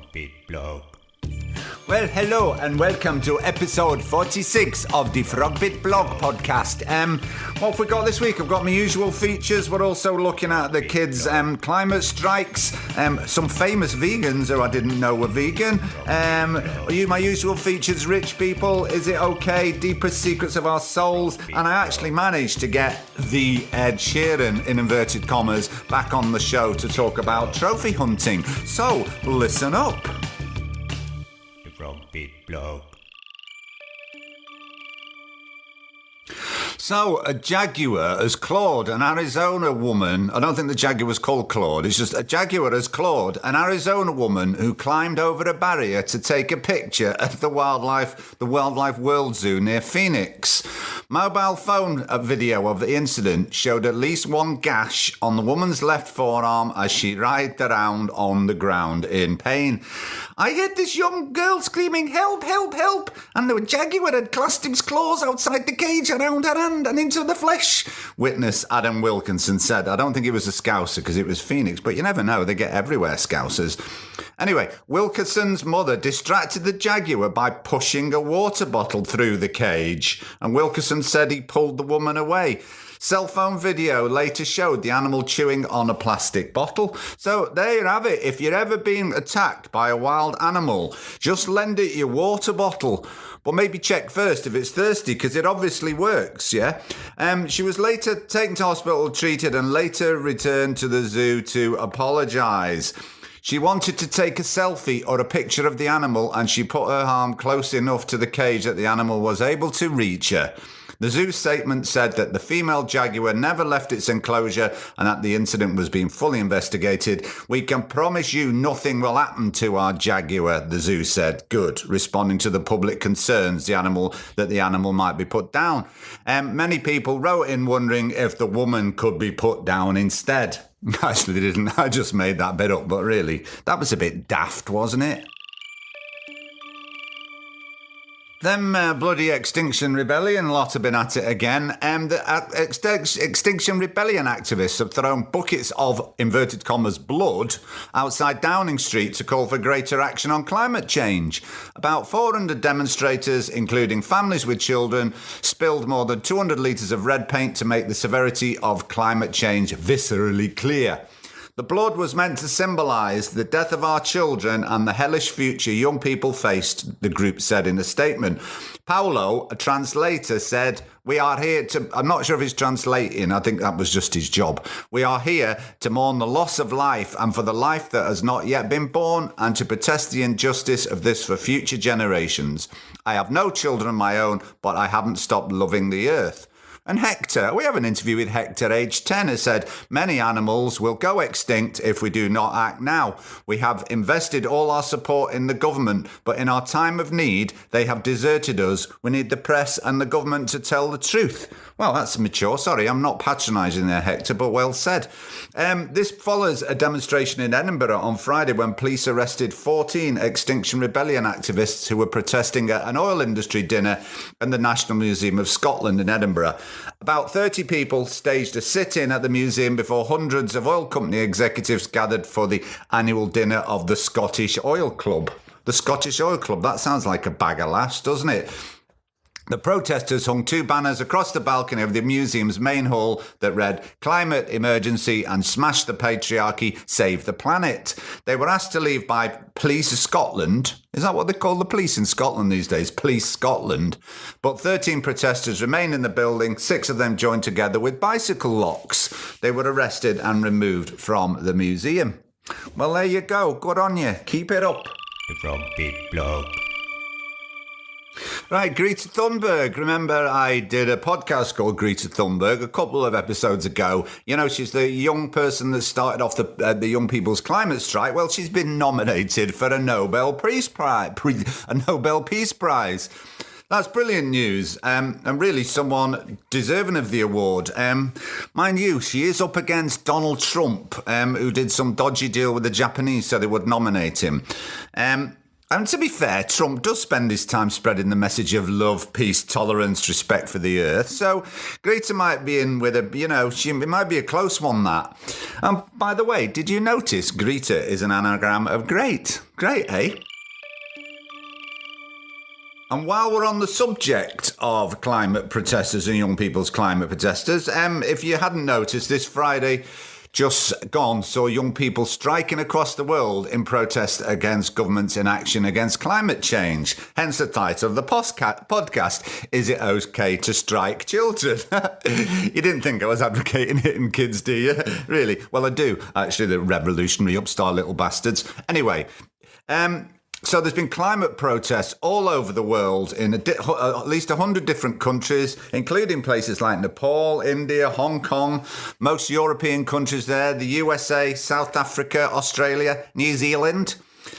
Frogbeat blog. Well, hello and welcome to episode 46 of the Frogbeat blog podcast. What have we got this week? I've got my usual features. We're also looking at the kids' climate strikes. Some famous vegans who I didn't know were vegan. My usual features, rich people, is it okay? Deepest secrets of our souls. And I actually managed to get the Ed Sheeran, in inverted commas, back on the show to talk about trophy hunting. So, listen up. Frogbeat blog. So, a Jaguar has clawed an Arizona woman. I don't think the Jaguar was called Claude. It's just a Jaguar has clawed an Arizona woman who climbed over a barrier to take a picture at the Wildlife World Zoo near Phoenix. Mobile phone video of the incident showed at least one gash on the woman's left forearm as she writhed around on the ground in pain. I heard this young girl screaming, "Help, help, help!" and the Jaguar had clasped his claws outside the cage around her hand and into the flesh. Witness Adam Wilkinson said. I don't think it was a Scouser because it was Phoenix, but you never know. They get everywhere, Scousers. Anyway, Wilkinson's mother distracted the Jaguar by pushing a water bottle through the cage, and Wilkinson said he pulled the woman away. Cell phone video later showed the animal chewing on a plastic bottle. So there you have it. If you're ever being attacked by a wild animal, just lend it your water bottle. But maybe check first if it's thirsty, because it obviously works, yeah? She was later taken to hospital, treated, and later returned to the zoo to apologise. She wanted to take a selfie or a picture of the animal, and she put her arm close enough to the cage that the animal was able to reach her. The zoo statement said that the female Jaguar never left its enclosure and that the incident was being fully investigated. We can promise you nothing will happen to our Jaguar, the zoo said. Good, responding to the public concerns that the animal might be put down. Many people wrote in wondering if the woman could be put down instead. Actually, they didn't. I just made that bit up, but really, that was a bit daft, wasn't it? Them bloody Extinction Rebellion lot have been at it again. The Extinction Rebellion activists have thrown buckets of, inverted commas, blood outside Downing Street to call for greater action on climate change. About 400 demonstrators, including families with children, spilled more than 200 litres of red paint to make the severity of climate change viscerally clear. The blood was meant to symbolise the death of our children and the hellish future young people faced, the group said in a statement. Paolo, a translator, said, "We are here to..." I'm not sure if he's translating, I think that was just his job. "We are here to mourn the loss of life and for the life that has not yet been born and to protest the injustice of this for future generations. I have no children of my own, but I haven't stopped loving the earth." And Hector, we have an interview with Hector, aged 10, has said, "Many animals will go extinct if we do not act now. We have invested all our support in the government, but in our time of need, they have deserted us. We need the press and the government to tell the truth." Well, that's mature. Sorry, I'm not patronising there, Hector, but well said. This follows a demonstration in Edinburgh on Friday when police arrested 14 Extinction Rebellion activists who were protesting at an oil industry dinner in the National Museum of Scotland in Edinburgh. About 30 people staged a sit-in at the museum before hundreds of oil company executives gathered for the annual dinner of the Scottish Oil Club. The Scottish Oil Club, that sounds like a bag of laughs, doesn't it? The protesters hung two banners across the balcony of the museum's main hall that read "Climate Emergency" and "Smash the Patriarchy, Save the Planet." They were asked to leave by Police Scotland. Is that what they call the police in Scotland these days? Police Scotland. But 13 protesters remained in the building. 6 of them joined together with bicycle locks. They were arrested and removed from the museum. Well, there you go. Good on you. Keep it up. The Frogbeat blog. Right, Greta Thunberg. Remember, I did a podcast called Greta Thunberg a couple of episodes ago. You know, she's the young person that started off the Young People's Climate Strike. Well, she's been nominated for a Nobel Peace Prize. That's brilliant news, and really someone deserving of the award. Mind you, she is up against Donald Trump, who did some dodgy deal with the Japanese so they would nominate him. And to be fair, Trump does spend his time spreading the message of love, peace, tolerance, respect for the earth. So Greta might be in with it might be a close one, that. And by the way, did you notice Greta is an anagram of great? Great, eh? And while we're on the subject of climate protesters and young people's climate protesters, if you hadn't noticed, this Friday just gone saw young people striking across the world in protest against government's inaction against climate change. Hence the title of the podcast, Is It Okay to Strike Children? You didn't think I was advocating hitting kids, do you? Really? Well, I do. Actually, the revolutionary upstart little bastards. Anyway, so there's been climate protests all over the world in at least 100 different countries, including places like Nepal, India, Hong Kong, most European countries there, the USA, South Africa, Australia, New Zealand.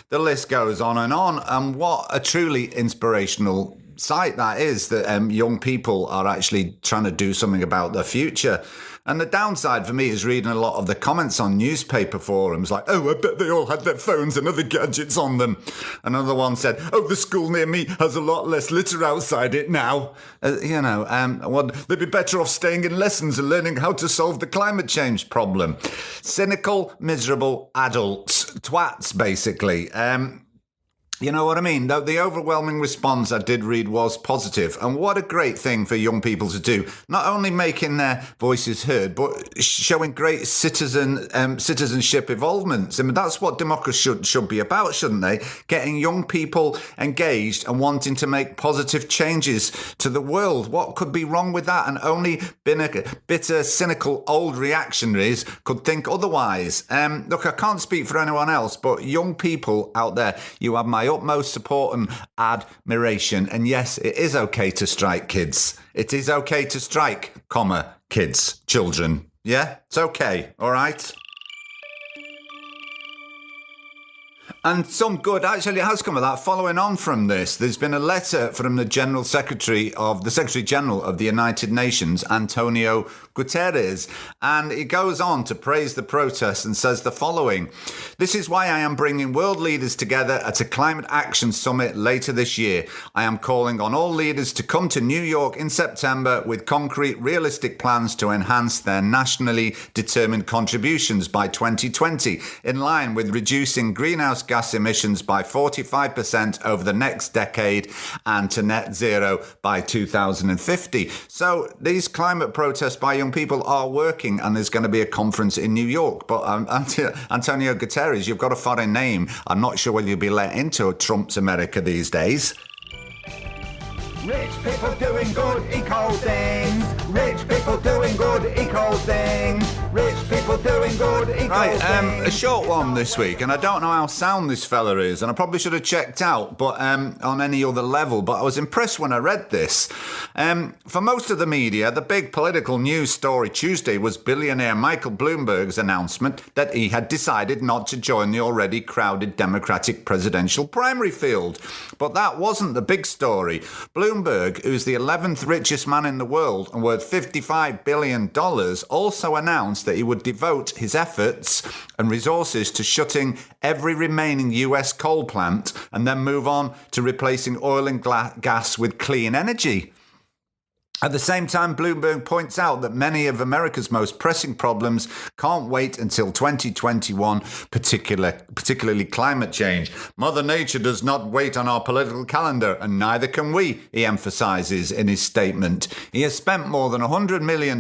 The list goes on. And what a truly inspirational sight that is, that young people are actually trying to do something about their future. And the downside for me is reading a lot of the comments on newspaper forums like, oh, I bet they all had their phones and other gadgets on them. Another one said, oh, the school near me has a lot less litter outside it now. Well, they'd be better off staying in lessons and learning how to solve the climate change problem. Cynical, miserable adults, twats, basically. You know what I mean? The overwhelming response I did read was positive. And what a great thing for young people to do. Not only making their voices heard, but showing great citizenship involvement. I mean, that's what democracy should be about, shouldn't they? Getting young people engaged and wanting to make positive changes to the world. What could be wrong with that? And only bitter, cynical, old reactionaries could think otherwise. Look, I can't speak for anyone else, but young people out there, you have my utmost support and admiration. And yes, it is okay to strike kids. It is okay to strike, kids, children. Yeah, it's okay. All right. And some good actually has come of that. Following on from this, there's been a letter from the Secretary General of the United Nations, Antonio Guterres, and he goes on to praise the protests and says the following: "This is why I am bringing world leaders together at a climate action summit later this year. I am calling on all leaders to come to New York in September with concrete, realistic plans to enhance their nationally determined contributions by 2020, in line with reducing greenhouse gas emissions by 45% over the next decade and to net zero by 2050. So these climate protests by young people are working, and there's going to be a conference in New York. But Antonio Guterres, you've got a foreign name. I'm not sure whether you'll be let into Trump's America these days. Rich people doing good eco things. Rich people doing good eco things. Rich people doing good eco things. A short one this week, and I don't know how sound this fella is, and I probably should have checked out, but on any other level. But I was impressed when I read this. For most of the media, the big political news story Tuesday was billionaire Michael Bloomberg's announcement that he had decided not to join the already crowded Democratic presidential primary field. But that wasn't the big story. Bloomberg, who's the 11th richest man in the world and worth $55 billion, also announced that he would devote his efforts and resources to shutting every remaining US coal plant and then move on to replacing oil and gas with clean energy. At the same time, Bloomberg points out that many of America's most pressing problems can't wait until 2021, particularly climate change. Mother Nature does not wait on our political calendar, and neither can we, he emphasizes in his statement. He has spent more than $100 million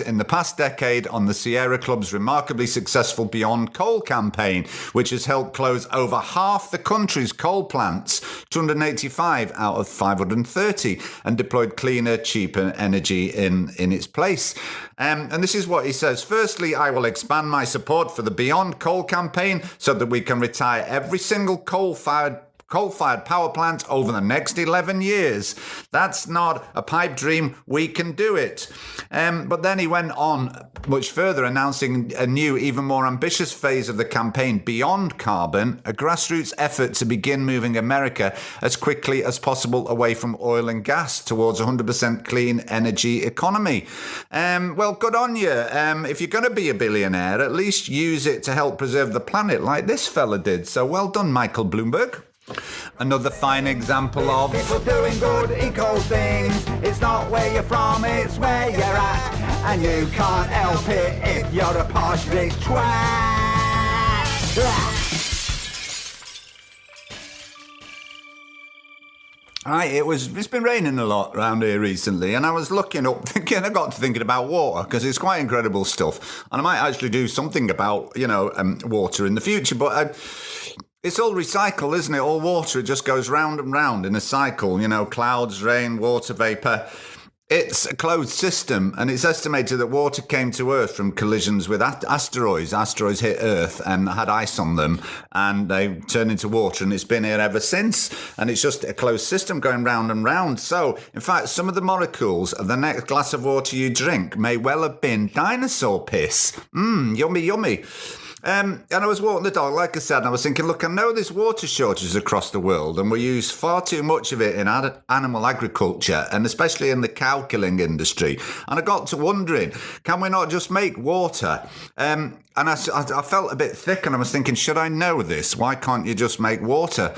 in the past decade on the Sierra Club's remarkably successful Beyond Coal campaign, which has helped close over half the country's coal plants, 285 out of 530, and deployed cleaner, cheaper energy in its place. And this is what he says. Firstly, I will expand my support for the Beyond Coal campaign so that we can retire every single coal-fired power plant over the next 11 years. That's not a pipe dream. We can do it. But then he went on much further, announcing a new, even more ambitious phase of the campaign, Beyond Carbon, a grassroots effort to begin moving America as quickly as possible away from oil and gas towards 100% clean energy economy. Well, good on you. If you're going to be a billionaire, at least use it to help preserve the planet like this fella did. So well done, Michael Bloomberg. Another fine example of People doing good eco things. It's not where you're from, it's where you're at. And you can't help it if you're a posh rich twat. Right, it's been raining a lot around here recently, and I was looking up, I got to thinking about water, because it's quite incredible stuff, and I might actually do something about, water in the future, but it's all recycle, isn't it? All water, it just goes round and round in a cycle, clouds, rain, water vapour. It's a closed system, and it's estimated that water came to Earth from collisions with asteroids. Asteroids hit Earth and had ice on them, and they turned into water, and it's been here ever since. And it's just a closed system going round and round. So, in fact, some of the molecules of the next glass of water you drink may well have been dinosaur piss. Yummy, yummy. And I was walking the dog, like I said, and I was thinking, look, I know there's water shortages across the world, and we use far too much of it in animal agriculture, and especially in the cow killing industry. And I got to wondering, can we not just make water? And I felt a bit thick, and I was thinking, should I know this? Why can't you just make water?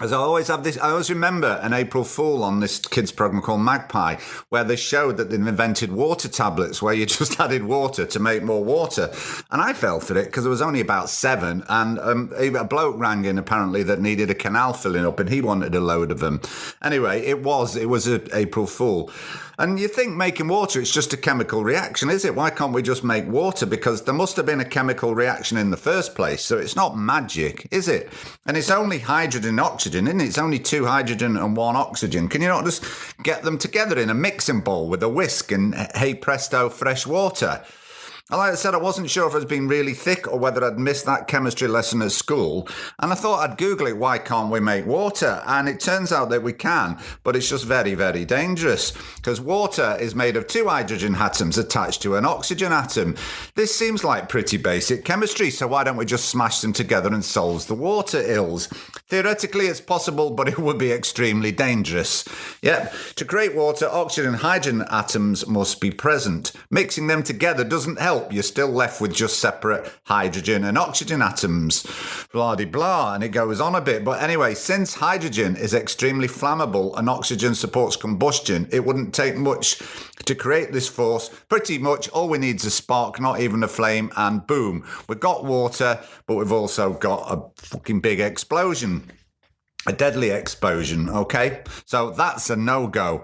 As I always remember an April Fool on this kids program called Magpie, where they showed that they'd invented water tablets where you just added water to make more water. And I fell for it because I was only about 7, and a bloke rang in apparently that needed a canal filling up, and he wanted a load of them. Anyway, it was an April Fool. And you think making water, it's just a chemical reaction, is it? Why can't we just make water? Because there must have been a chemical reaction in the first place. So it's not magic, is it? And it's only hydrogen and oxygen, isn't it? It's only 2 hydrogen and 1 oxygen. Can you not just get them together in a mixing bowl with a whisk and, hey presto, fresh water? And like I said, I wasn't sure if I was being really thick or whether I'd missed that chemistry lesson at school. And I thought I'd Google it, why can't we make water? And it turns out that we can, but it's just very, very dangerous. Because water is made of 2 hydrogen atoms attached to an oxygen atom. This seems like pretty basic chemistry, so why don't we just smash them together and solve the water ills? Theoretically, it's possible, but it would be extremely dangerous. Yep, to create water, oxygen and hydrogen atoms must be present. Mixing them together doesn't help. You're still left with just separate hydrogen and oxygen atoms. Blah-de-blah, and it goes on a bit. But anyway, since hydrogen is extremely flammable and oxygen supports combustion, it wouldn't take much to create this force. Pretty much all we need is a spark, not even a flame, and boom. We've got water, but we've also got a fucking big explosion. A deadly explosion, okay? So that's a no-go.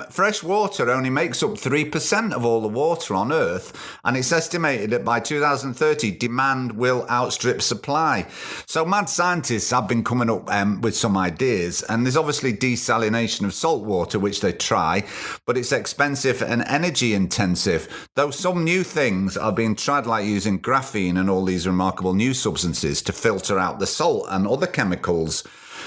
Fresh water only makes up 3% of all the water on Earth, and it's estimated that by 2030, demand will outstrip supply. So mad scientists have been coming up with some ideas, and there's obviously desalination of salt water, which they try, but it's expensive and energy intensive, though some new things are being tried, like using graphene and all these remarkable new substances to filter out the salt and other chemicals.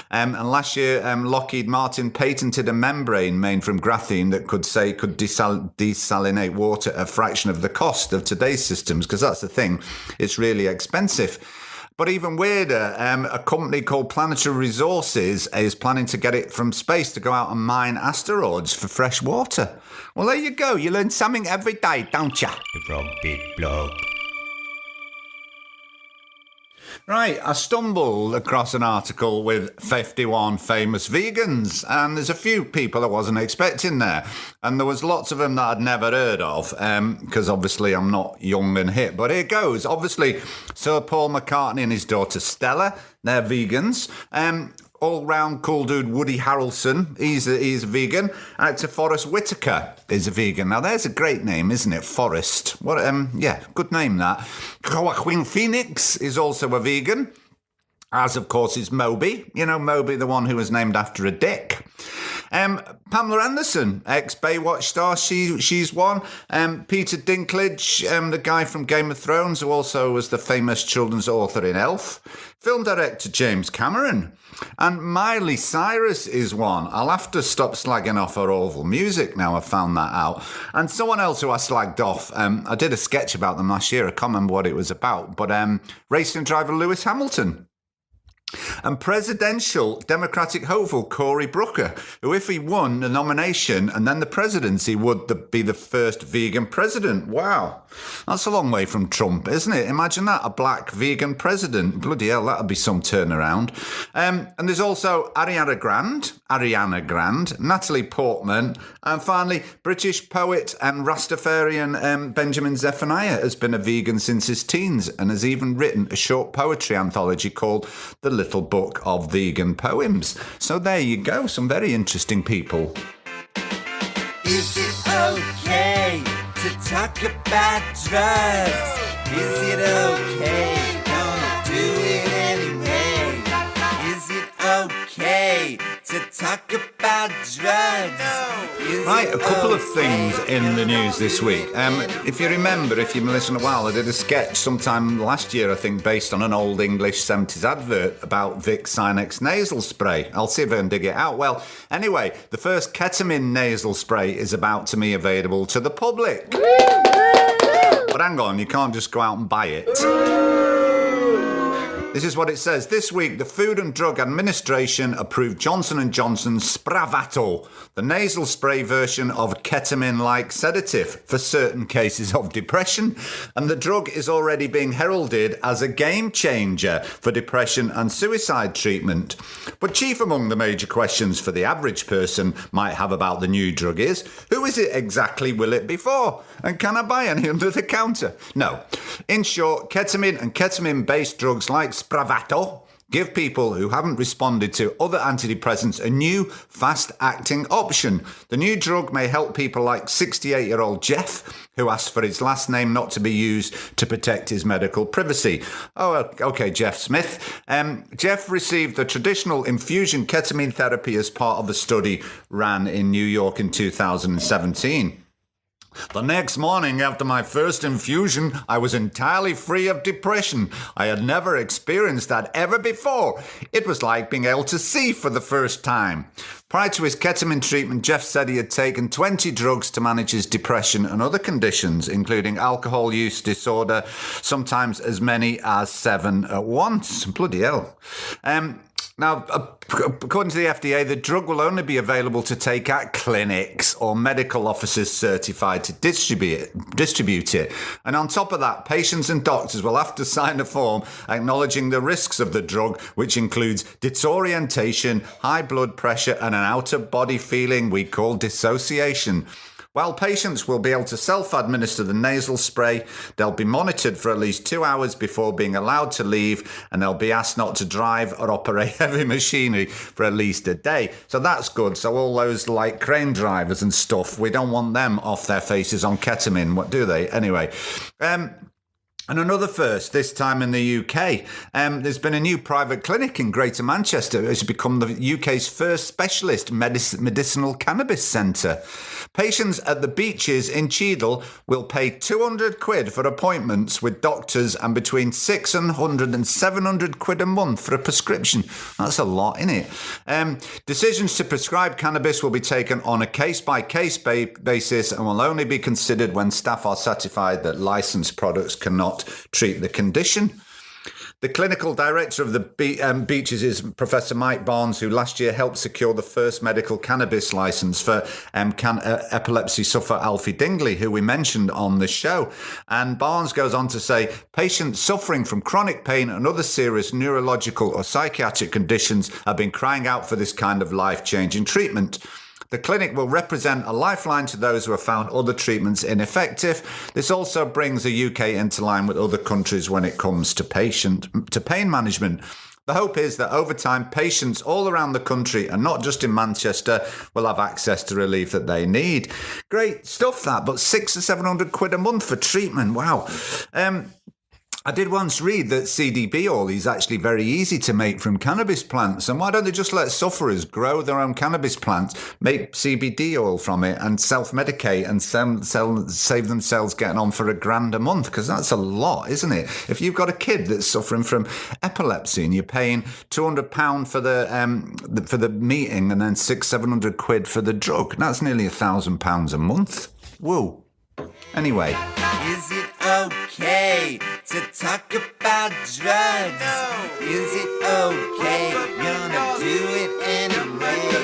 And last year, Lockheed Martin patented a membrane made from graphene that could desalinate water at a fraction of the cost of today's systems, because that's the thing, it's really expensive. But even weirder, a company called Planetary Resources is planning to get it from space to go out and mine asteroids for fresh water. Well, there you go. You learn something every day, don't you? From Big Blog. Right, I stumbled across an article with 51 famous vegans, and there's a few people I wasn't expecting there. And there was lots of them that I'd never heard of, because obviously I'm not young and hip. But here goes. Obviously, Sir Paul McCartney and his daughter Stella, they're vegans. All-round cool dude Woody Harrelson, he's a vegan. Actor Forrest Whitaker is a vegan. Now, there's a great name, isn't it? Forrest. What? Yeah, good name, that. Joaquin Phoenix is also a vegan, as, of course, is Moby. You know, Moby, the one who was named after a dick. Pamela Anderson, ex-Baywatch star, she's one. Peter Dinklage, the guy from Game of Thrones, who also was the famous children's author in Elf. Film director James Cameron. And Miley Cyrus is one. I'll have to stop slagging off her awful music now I've found that out. And someone else who I slagged off, I did a sketch about them last year. I can't remember what it was about. But racing driver Lewis Hamilton. and presidential Democratic hopeful Cory Booker, who, if he won the nomination and then the presidency, would be the first vegan president. Wow. That's a long way from Trump, isn't it? Imagine that, a black vegan president. Bloody hell, that'd be some turnaround. And there's also Ariana Grande, Natalie Portman, and finally, British poet and Rastafarian Benjamin Zephaniah has been a vegan since his teens and has even written a short poetry anthology called The Little Book of Vegan Poems. So there you go, some very interesting people. Is it okay to talk about drugs? Is it okay? Gonna do it anyway. Is it okay to talk about drugs? Right, a couple of things in the news this week. If you remember, if you've been listening a while, I did a sketch sometime last year, I think, based on an old English 70s advert about Vicks Sinex nasal spray. I'll see if I can dig it out. Well, anyway, the first ketamine nasal spray is about to be available to the public. But hang on, you can't just go out and buy it. This is what it says. This week, the Food and Drug Administration approved Johnson & Johnson's Spravato, the nasal spray version of ketamine-like sedative for certain cases of depression. And the drug is already being heralded as a game changer for depression and suicide treatment. But chief among the major questions for the average person might have about the new drug is, who is it exactly will it be for? And can I buy any under the counter? No. In short, ketamine and ketamine-based drugs like Spravato give people who haven't responded to other antidepressants a new, fast-acting option. The new drug may help people like 68-year-old Jeff, who asked for his last name not to be used to protect his medical privacy. Oh, okay, Jeff Smith. Jeff received the traditional infusion ketamine therapy as part of a study ran in New York in 2017. The next morning after my first infusion, I was entirely free of depression. I had never experienced that ever before. It was like being able to see for the first time. Prior to his ketamine treatment, Jeff said he had taken 20 drugs to manage his depression and other conditions, including alcohol use disorder, sometimes as many as 7 at once. Bloody hell. Now, according to the FDA, the drug will only be available to take at clinics or medical offices certified to distribute it. And on top of that, patients and doctors will have to sign a form acknowledging the risks of the drug, which includes disorientation, high blood pressure, and an out-of-body feeling we call dissociation. While patients will be able to self-administer the nasal spray, they'll be monitored for at least 2 hours before being allowed to leave, and they'll be asked not to drive or operate heavy machinery for at least a day. So that's good. So all those like crane drivers and stuff, we don't want them off their faces on ketamine. What do they? Anyway. And another first, this time in the UK. There's been a new private clinic in Greater Manchester. It's become the UK's first specialist medicinal cannabis centre. Patients at the beaches in Cheadle will pay 200 quid for appointments with doctors and between 600 and 700 quid a month for a prescription. That's a lot, isn't it? Decisions to prescribe cannabis will be taken on a case-by-case basis and will only be considered when staff are satisfied that licensed products cannot treat the condition. The clinical director of the beaches is Professor Mike Barnes, who last year helped secure the first medical cannabis license for epilepsy sufferer Alfie Dingley, who we mentioned on the show. And Barnes goes on to say, patients suffering from chronic pain and other serious neurological or psychiatric conditions have been crying out for this kind of life-changing treatment. The clinic will represent a lifeline to those who have found other treatments ineffective. This also brings the UK into line with other countries when it comes to pain management. The hope is that over time, patients all around the country, and not just in Manchester, will have access to relief that they need. Great stuff, that, but 600 or 700 quid a month for treatment. Wow. I did once read that CBD oil is actually very easy to make from cannabis plants. And why don't they just let sufferers grow their own cannabis plants, make CBD oil from it and self-medicate and save themselves getting on for $1,000 a month? Because that's a lot, isn't it? If you've got a kid that's suffering from epilepsy and you're paying £200 for the meeting and then 600-700 quid for the drug, that's nearly £1,000 a month. Whoa. Anyway. Is it okay to talk about drugs? Is it okay? Gonna do it anyway.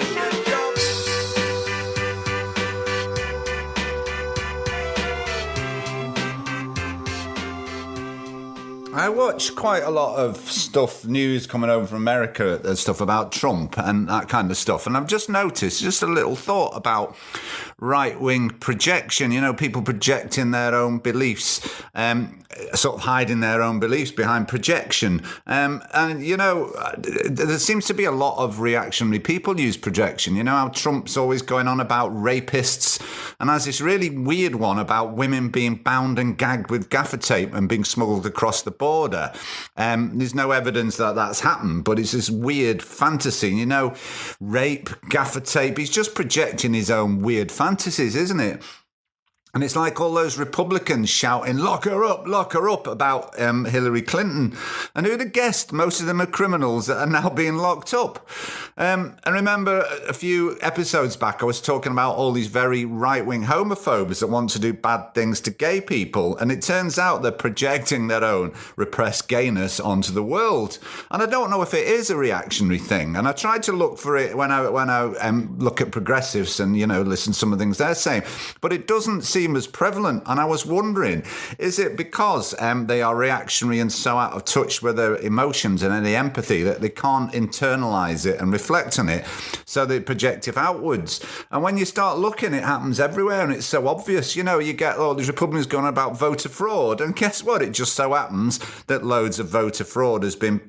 I watch quite a lot of stuff, news coming over from America, stuff about Trump and that kind of stuff. And I've just noticed, just a little thought about right-wing projection, people projecting their own beliefs, sort of hiding their own beliefs behind projection. And there seems to be a lot of reactionary people use projection. You know how Trump's always going on about rapists and has this really weird one about women being bound and gagged with gaffer tape and being smuggled across the border. There's no evidence that that's happened, but it's this weird fantasy, rape, gaffer tape. He's just projecting his own weird fantasies, isn't it? And it's like all those Republicans shouting, lock her up about Hillary Clinton. And who'd have guessed most of them are criminals that are now being locked up? And remember a few episodes back, I was talking about all these very right-wing homophobes that want to do bad things to gay people. And it turns out they're projecting their own repressed gayness onto the world. And I don't know if it is a reactionary thing. And I tried to look for it when I look at progressives and, listen to some of the things they're saying. But it doesn't seem as prevalent, and I was wondering, is it because they are reactionary and so out of touch with their emotions and any empathy that they can't internalize it and reflect on it, so they project it outwards? And when you start looking, it happens everywhere, and it's so obvious. You get all these Republicans going on about voter fraud, and guess what? It just so happens that loads of voter fraud has been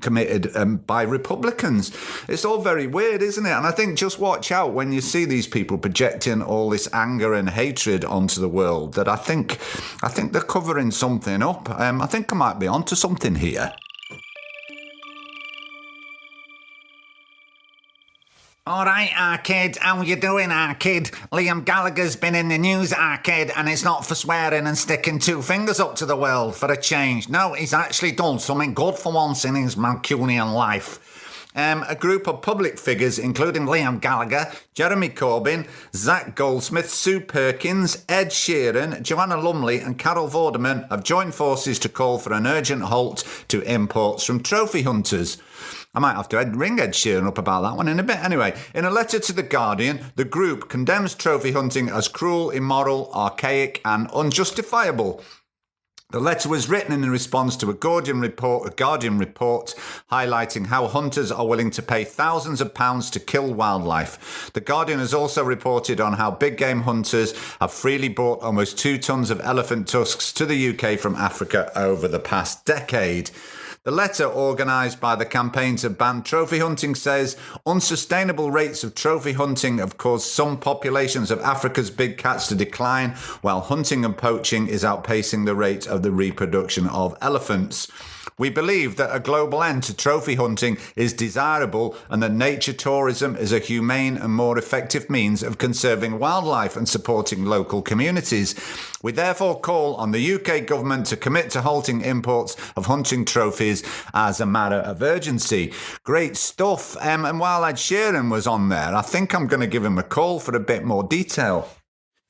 committed by Republicans. It's all very weird, isn't it? And I think just watch out when you see these people projecting all this anger and hatred onto the world, that I think they're covering something up. I think I might be onto something here. All right, Arcade, how you doing, Arcade? Liam Gallagher's been in the news, Arcade, and it's not for swearing and sticking two fingers up to the world for a change. No, he's actually done something good for once in his Mancunian life. A group of public figures, including Liam Gallagher, Jeremy Corbyn, Zach Goldsmith, Sue Perkins, Ed Sheeran, Joanna Lumley and Carol Vorderman have joined forces to call for an urgent halt to imports from trophy hunters. I might have to ring Ed Sheeran up about that one in a bit. Anyway, in a letter to The Guardian, the group condemns trophy hunting as cruel, immoral, archaic and unjustifiable. The letter was written in response to a Guardian report highlighting how hunters are willing to pay thousands of pounds to kill wildlife. The Guardian has also reported on how big game hunters have freely brought almost 2 tons of elephant tusks to the UK from Africa over the past decade. The letter, organised by the Campaign to Ban Trophy Hunting, says unsustainable rates of trophy hunting have caused some populations of Africa's big cats to decline, while hunting and poaching is outpacing the rate of the reproduction of elephants. We believe that a global end to trophy hunting is desirable and that nature tourism is a humane and more effective means of conserving wildlife and supporting local communities. We therefore call on the UK government to commit to halting imports of hunting trophies as a matter of urgency. Great stuff. And while Ed Sheeran was on there, I think I'm going to give him a call for a bit more detail.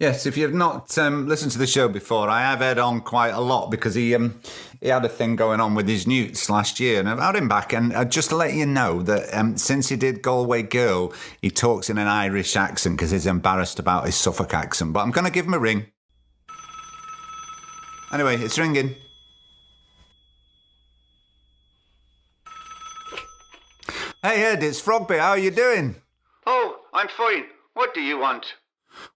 Yes, if you've not listened to the show before, I have Ed on quite a lot because he had a thing going on with his newts last year, and I've had him back. And just to let you know that since he did Galway Girl, he talks in an Irish accent because he's embarrassed about his Suffolk accent. But I'm going to give him a ring. Anyway, it's ringing. Hey Ed, it's Frogby. How are you doing? Oh, I'm fine. What do you want?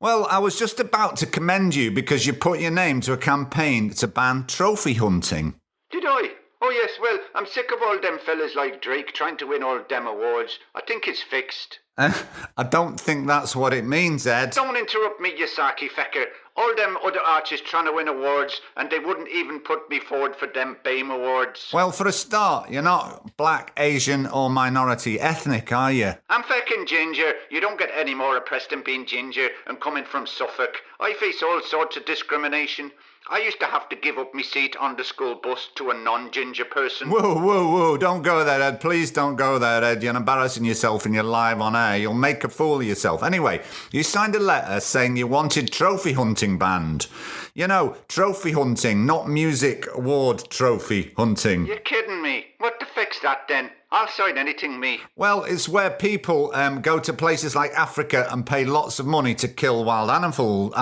Well, I was just about to commend you because you put your name to a campaign to ban trophy hunting. Did I? Oh yes, well, I'm sick of all them fellas like Drake trying to win all them awards. I think it's fixed. I don't think that's what it means, Ed. Don't interrupt me, you sarky fecker. All them other artists trying to win awards, and they wouldn't even put me forward for them BAME awards. Well, for a start, you're not black, Asian or minority ethnic, are you? I'm fucking ginger. You don't get any more oppressed than being ginger and coming from Suffolk. I face all sorts of discrimination. I used to have to give up my seat on the school bus to a non-ginger person. Whoa, don't go there, Ed. Please don't go there, Ed. You're embarrassing yourself and you're live on air. You'll make a fool of yourself. Anyway, you signed a letter saying you wanted trophy hunting banned. You know, trophy hunting, not music award trophy hunting. You're kidding me. What to fix that then? I'll sign anything, me. Well, it's where people go to places like Africa and pay lots of money to kill wild animals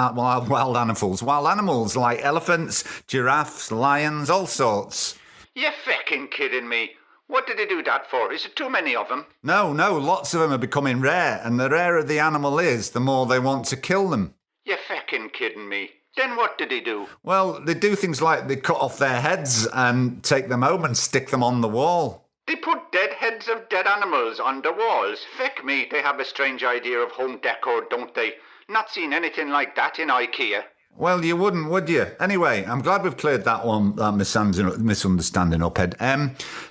like elephants, giraffes, lions, all sorts. You're fecking kidding me. What did they do that for? Is it too many of them? No, lots of them are becoming rare, and the rarer the animal is, the more they want to kill them. You're fecking kidding me. Then what did they do? Well, they do things like they cut off their heads and take them home and stick them on the wall. They put dead heads of dead animals on the walls. Feck me, they have a strange idea of home decor, don't they? Not seen anything like that in IKEA. Well, you wouldn't, would you? Anyway, I'm glad we've cleared that misunderstanding up, Ed.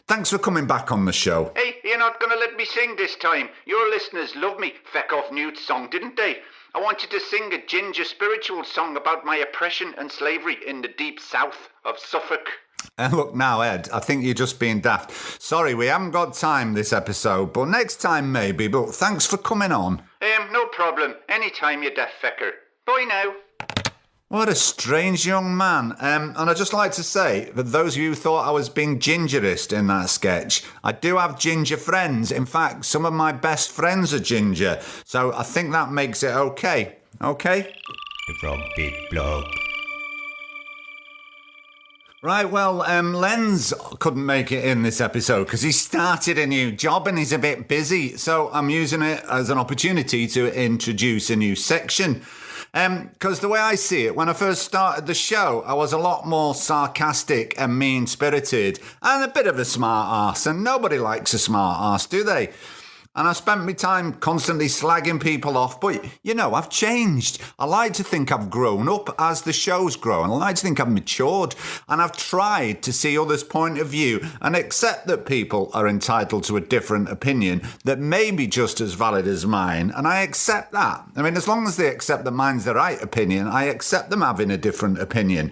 Thanks for coming back on the show. Hey, you're not going to let me sing this time. Your listeners love me feck off Newt's song, didn't they? I wanted to sing a ginger spiritual song about my oppression and slavery in the deep south of Suffolk. Look now, Ed, I think you're just being daft. Sorry, we haven't got time this episode, but next time maybe. But thanks for coming on. No problem. Anytime, you deaf fecker. Bye now. What a strange young man. And I'd just like to say, for those of you who thought I was being gingerist in that sketch, I do have ginger friends. In fact, some of my best friends are ginger. So I think that makes it okay. Okay? From Big Blog. Right, well, Lenz couldn't make it in this episode because he started a new job and he's a bit busy. So I'm using it as an opportunity to introduce a new section. Because the way I see it, when I first started the show, I was a lot more sarcastic and mean-spirited and a bit of a smart arse. And nobody likes a smart arse, do they? And I spent my time constantly slagging people off. But, you know, I've changed. I like to think I've grown up as the show's grown. I like to think I've matured. And I've tried to see others' point of view and accept that people are entitled to a different opinion that may be just as valid as mine. And I accept that. I mean, as long as they accept that mine's the right opinion, I accept them having a different opinion.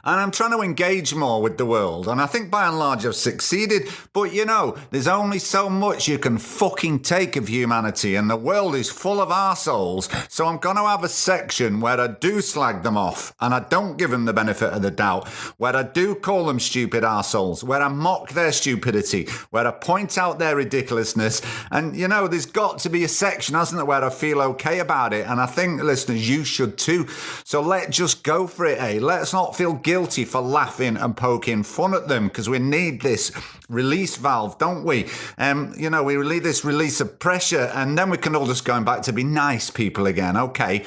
And I'm trying to engage more with the world, and I think by and large I've succeeded. But you know, there's only so much you can fucking take of humanity, and the world is full of arseholes. So I'm going to have a section where I do slag them off, and I don't give them the benefit of the doubt, where I do call them stupid arseholes, where I mock their stupidity, where I point out their ridiculousness. And you know, there's got to be a section, hasn't there, where I feel okay about it, and I think, listeners, you should too. So let's just go for it, eh? Let's not feel guilty for laughing and poking fun at them, because we need this release valve, don't we? You know, we need this release of pressure, and then we can all just go back to be nice people again, okay?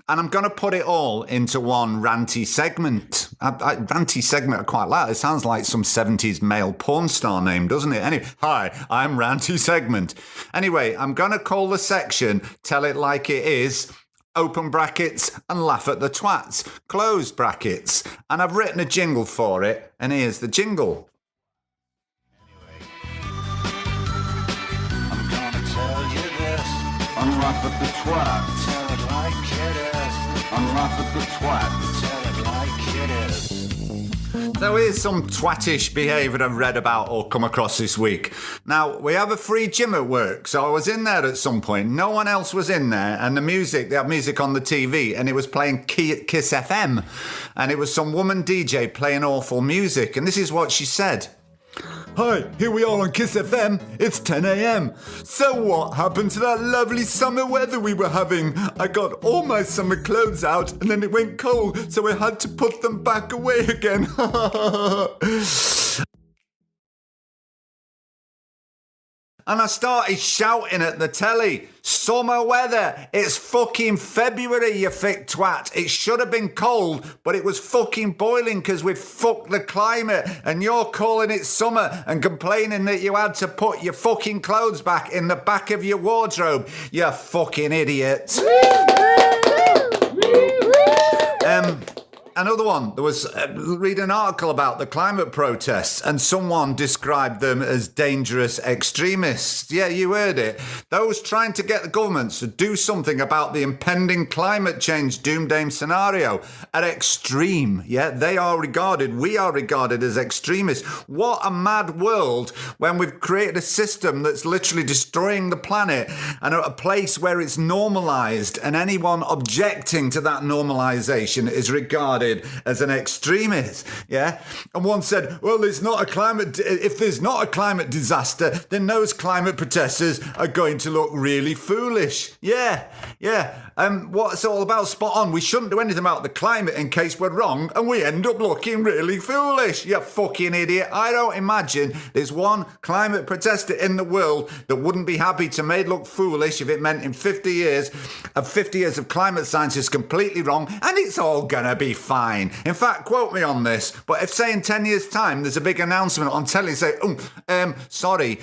And I'm going to put it all into one ranty segment. Ranty segment I quite like. It sounds like some 70s male porn star name, doesn't it? Anyway, hi, I'm Ranty Segment. Anyway, I'm going to call the section Tell It Like It Is, open brackets, and laugh at the twats, close brackets. And I've written a jingle for it, and here's the jingle. I'm gonna tell you this. Unlaugh at the twat. Tell it like it is. Unlaugh at the twat. Tell it like it is. So here's some twattish behaviour I've read about or come across this week. Now, we have a free gym at work, so I was in there at some point. No one else was in there, and the music, they have music on the TV, and it was playing Kiss FM. And it was some woman DJ playing awful music, and this is what she said. Hi, here we are on Kiss FM. It's 10 a.m. So what happened to that lovely summer weather we were having? I got all my summer clothes out and then it went cold, so I had to put them back away again. And I started shouting at the telly, summer weather, it's fucking February, you thick twat. It should have been cold, but it was fucking boiling because we'd fucked the climate, and you're calling it summer and complaining that you had to put your fucking clothes back in the back of your wardrobe, you fucking idiot. Another one. There was read an article about the climate protests, and someone described them as dangerous extremists. Yeah, you heard it. Those trying to get the governments to do something about the impending climate change doomsday scenario are extreme. Yeah, we are regarded as extremists. What a mad world when we've created a system that's literally destroying the planet, and a place where it's normalized, and anyone objecting to that normalization is regarded as an extremist. Yeah, and one said, well, if there's not a climate disaster, then those climate protesters are going to look really foolish. Yeah. What it's all about, spot on. We shouldn't do anything about the climate in case we're wrong and we end up looking really foolish. You fucking idiot. I don't imagine there's one climate protester in the world that wouldn't be happy to made look foolish if it meant in 50 years of climate science is completely wrong and it's all gonna be fine. In fact, quote me on this, but if say in 10 years time there's a big announcement on telly say, sorry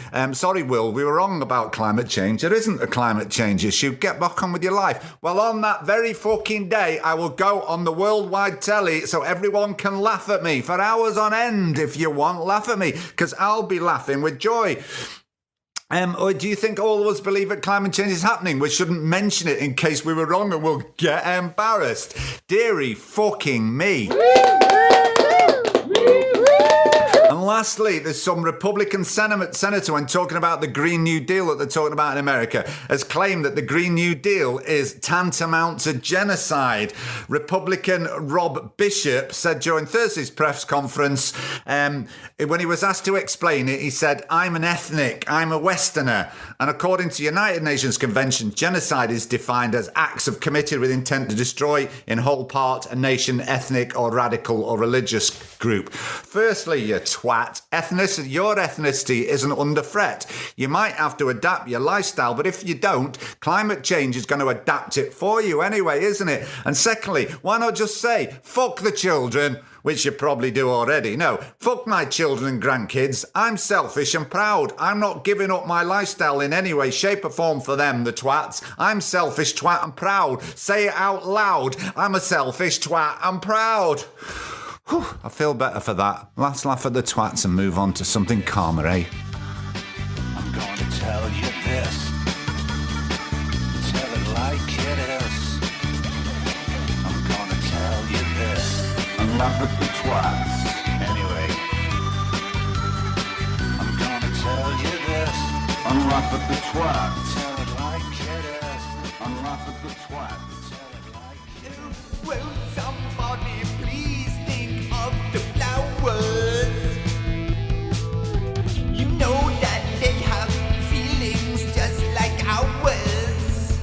Will, we were wrong about climate change. There isn't a climate change issue. Get back on with your life. Well, on that very fucking day, I will go on the worldwide telly so everyone can laugh at me for hours on end. If you want, laugh at me, because I'll be laughing with joy. Or do you think all of us believe that climate change is happening? We shouldn't mention it in case we were wrong and we'll get embarrassed. Deary fucking me. And lastly, there's some Republican senator, when talking about the Green New Deal that they're talking about in America, has claimed that the Green New Deal is tantamount to genocide. Republican Rob Bishop said during Thursday's press conference, when he was asked to explain it, he said, I'm a Westerner. And according to United Nations Convention, genocide is defined as acts of committed with intent to destroy in whole part a nation, ethnic or radical or religious group. Firstly, you twat, your ethnicity isn't under threat. You might have to adapt your lifestyle, but if you don't, climate change is going to adapt it for you anyway, isn't it? And secondly, why not just say, fuck the children, which you probably do already. No, fuck my children and grandkids. I'm selfish and proud. I'm not giving up my lifestyle in any way, shape or form for them, the twats. I'm selfish, twat and proud. Say it out loud. I'm a selfish twat and proud. Whew, I feel better for that. Let's laugh at the twats and move on to something calmer, eh? I'm going to tell you this. Tell it like it is. I'm going to tell you this. And laugh at the twats. Anyway. I'm going to tell you this. And laugh at the twats. Tell it like it is. And laugh at the twats. Tell it like it is. Will somebody please think of the flowers? You know that they have feelings just like ours.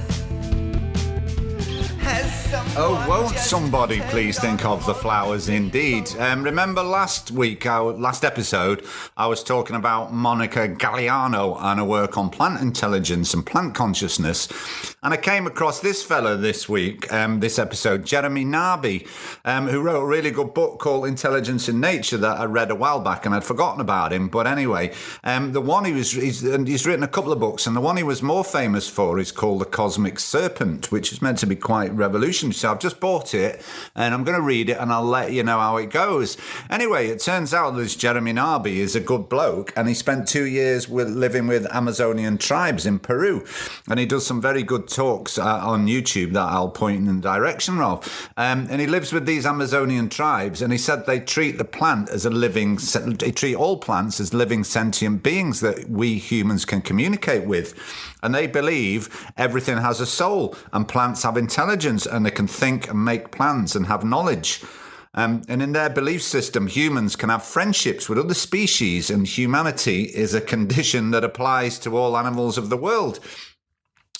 Has Oh, won't somebody please think of the flowers indeed? Remember last episode, I was talking about Monica Galliano and her work on plant intelligence and plant consciousness. And I came across this fella this week, this episode, Jeremy Narby, who wrote a really good book called Intelligence in Nature that I read a while back and I'd forgotten about him. But anyway, the one he's written a couple of books, and the one he was more famous for is called The Cosmic Serpent, which is meant to be quite revolutionary. So I've just bought it and I'm going to read it and I'll let you know how it goes. Anyway, it turns out this Jeremy Narby is a good bloke, and he spent 2 years living with Amazonian tribes in Peru, and he does some very good talks on YouTube that I'll point in the direction of. And he lives with these Amazonian tribes, and he said they treat they treat all plants as living sentient beings that we humans can communicate with. And they believe everything has a soul, and plants have intelligence, and they can think and make plans and have knowledge. And in their belief system, humans can have friendships with other species, and humanity is a condition that applies to all animals of the world.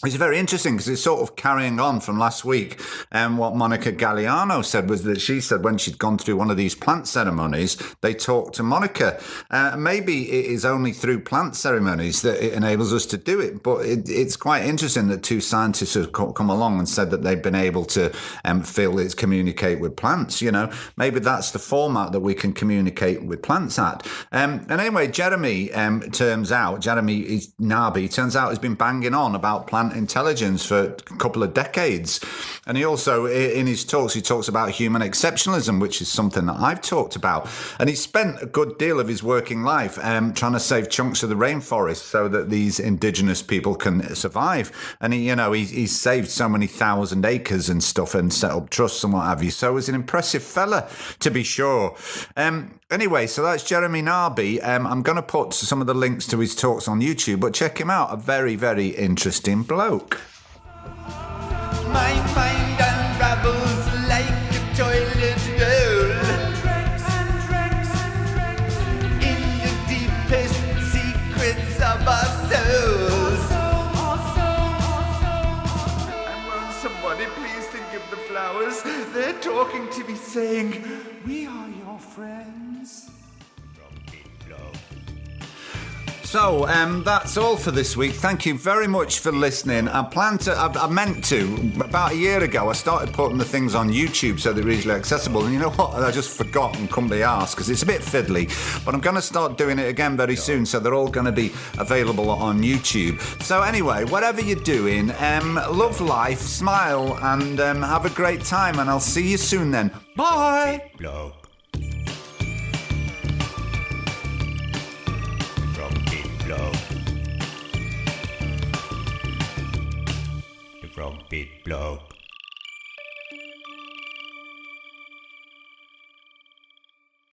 It's very interesting because it's sort of carrying on from last week. And what Monica Galliano said was that she said when she'd gone through one of these plant ceremonies, they talked to Monica. Maybe it is only through plant ceremonies that it enables us to do it. But it's quite interesting that two scientists have come along and said that they've been able to feel it's communicate with plants. You know, maybe that's the format that we can communicate with plants at. And anyway, Jeremy Narby turns out has been banging on about plant intelligence for a couple of decades. And he also, in his talks, he talks about human exceptionalism, which is something that I've talked about. And he spent a good deal of his working life trying to save chunks of the rainforest so that these indigenous people can survive. And he's saved so many thousand acres and stuff and set up trusts and what have you. So he's an impressive fella, to be sure. Anyway, so that's Jeremy Narby. I'm going to put some of the links to his talks on YouTube, but check him out. A very, very interesting bloke. My mind unravels like a toilet roll in the deepest secrets of our souls. And won't somebody please think of the flowers? They're talking to me saying, we are your friends. So that's all for this week. Thank you very much for listening. I meant to, about a year ago, I started putting the things on YouTube so they're easily accessible. And you know what? I just forgot and couldn't be arsed because it's a bit fiddly. But I'm going to start doing it again very soon. So they're all going to be available on YouTube. So anyway, whatever you're doing, love life, smile, and have a great time. And I'll see you soon then. Bye. Blog. From Bit Blog.